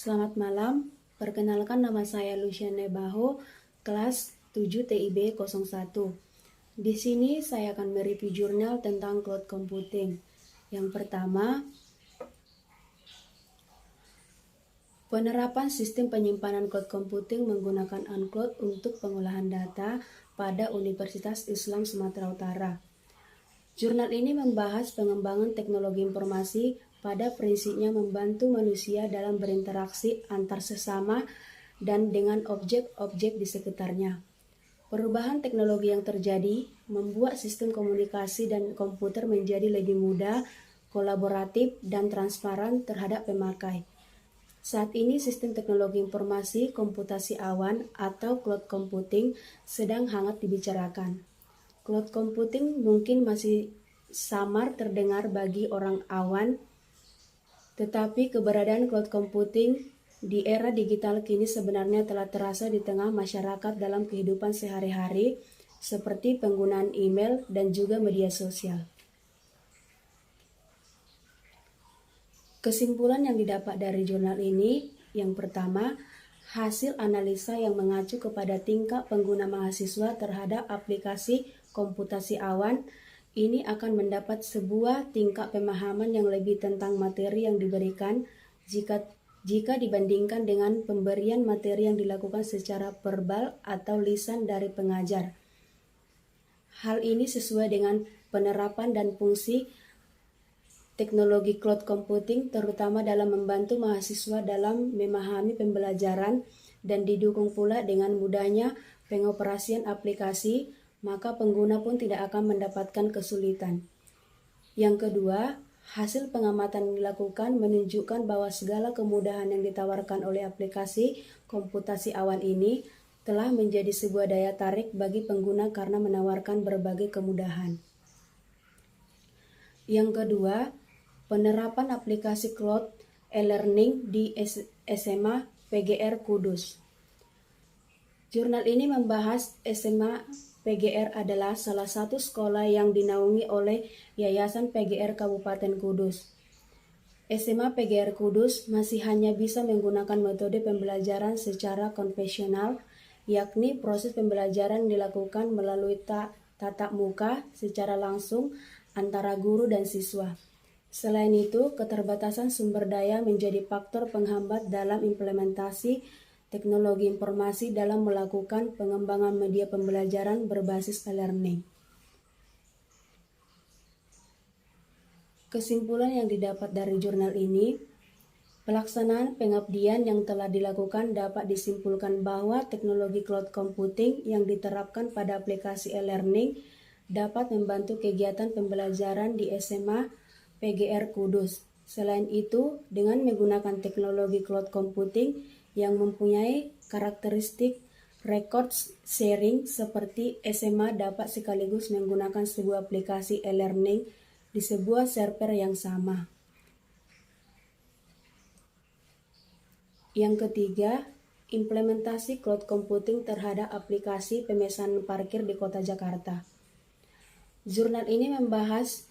Selamat malam, perkenalkan nama saya Luciane Baho, kelas 7 TIB 01. Di sini saya akan mereview jurnal tentang cloud computing. Yang pertama, penerapan sistem penyimpanan cloud computing menggunakan uncloud untuk pengolahan data pada Universitas Islam Sumatera Utara. Jurnal ini membahas pengembangan teknologi informasi pada prinsipnya membantu manusia dalam berinteraksi antar sesama dan dengan objek-objek di sekitarnya. Perubahan teknologi yang terjadi membuat sistem komunikasi dan komputer menjadi lebih mudah, kolaboratif, dan transparan terhadap pemakai. Saat ini sistem teknologi informasi komputasi awan atau cloud computing sedang hangat dibicarakan. Cloud computing mungkin masih samar terdengar bagi orang awan, tetapi keberadaan cloud computing di era digital kini sebenarnya telah terasa di tengah masyarakat dalam kehidupan sehari-hari, seperti penggunaan email dan juga media sosial. Kesimpulan yang didapat dari jurnal ini, yang pertama, hasil analisa yang mengacu kepada tingkah pengguna mahasiswa terhadap aplikasi komputasi awan ini akan mendapat sebuah tingkat pemahaman yang lebih tentang materi yang diberikan jika dibandingkan dengan pemberian materi yang dilakukan secara verbal atau lisan dari pengajar. Hal ini sesuai dengan penerapan dan fungsi teknologi cloud computing terutama dalam membantu mahasiswa dalam memahami pembelajaran dan didukung pula dengan mudahnya pengoperasian aplikasi, maka pengguna pun tidak akan mendapatkan kesulitan. Yang kedua, hasil pengamatan yang dilakukan menunjukkan bahwa segala kemudahan yang ditawarkan oleh aplikasi komputasi awan ini telah menjadi sebuah daya tarik bagi pengguna karena menawarkan berbagai kemudahan. Yang kedua, penerapan aplikasi cloud e-learning di SMA PGR Kudus. Jurnal ini membahas SMA PGR adalah salah satu sekolah yang dinaungi oleh Yayasan PGR Kabupaten Kudus. SMA PGR Kudus masih hanya bisa menggunakan metode pembelajaran secara konvensional, yakni proses pembelajaran dilakukan melalui tatap muka secara langsung antara guru dan siswa. Selain itu, keterbatasan sumber daya menjadi faktor penghambat dalam implementasi teknologi informasi dalam melakukan pengembangan media pembelajaran berbasis e-learning. Kesimpulan yang didapat dari jurnal ini, pelaksanaan pengabdian yang telah dilakukan dapat disimpulkan bahwa teknologi cloud computing yang diterapkan pada aplikasi e-learning dapat membantu kegiatan pembelajaran di SMA PGR Kudus. Selain itu, dengan menggunakan teknologi cloud computing yang mempunyai karakteristik record sharing seperti SMA dapat sekaligus menggunakan sebuah aplikasi e-learning di sebuah server yang sama. Yang ketiga, implementasi cloud computing terhadap aplikasi pemesanan parkir di Kota Jakarta. Jurnal ini membahas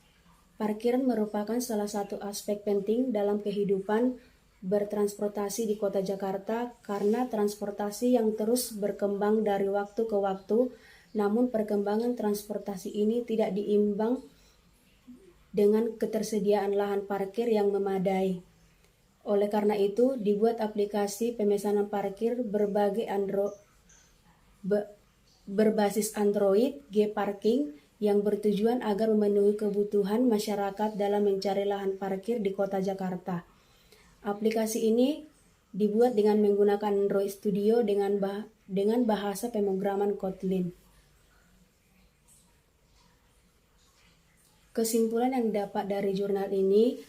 parkiran merupakan salah satu aspek penting dalam kehidupan bertransportasi di Kota Jakarta karena transportasi yang terus berkembang dari waktu ke waktu, namun perkembangan transportasi ini tidak diimbang dengan ketersediaan lahan parkir yang memadai. Oleh karena itu, dibuat aplikasi pemesanan parkir berbasis Android G-Parking yang bertujuan agar memenuhi kebutuhan masyarakat dalam mencari lahan parkir di Kota Jakarta. Aplikasi ini dibuat dengan menggunakan Android Studio dengan bahasa pemrograman Kotlin. Kesimpulan yang didapat dari jurnal ini,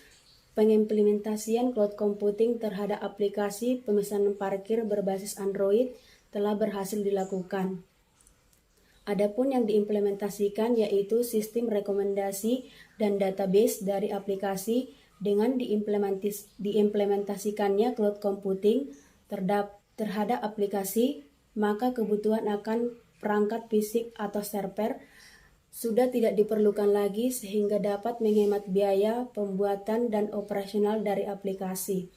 pengimplementasian cloud computing terhadap aplikasi pemesanan parkir berbasis Android telah berhasil dilakukan. Adapun yang diimplementasikan yaitu sistem rekomendasi dan database dari aplikasi dengan diimplementasikannya cloud computing terhadap aplikasi, maka kebutuhan akan perangkat fisik atau server sudah tidak diperlukan lagi sehingga dapat menghemat biaya pembuatan dan operasional dari aplikasi.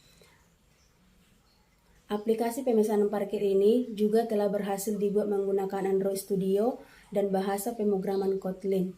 Aplikasi pemesanan parkir ini juga telah berhasil dibuat menggunakan Android Studio dan bahasa pemrograman Kotlin.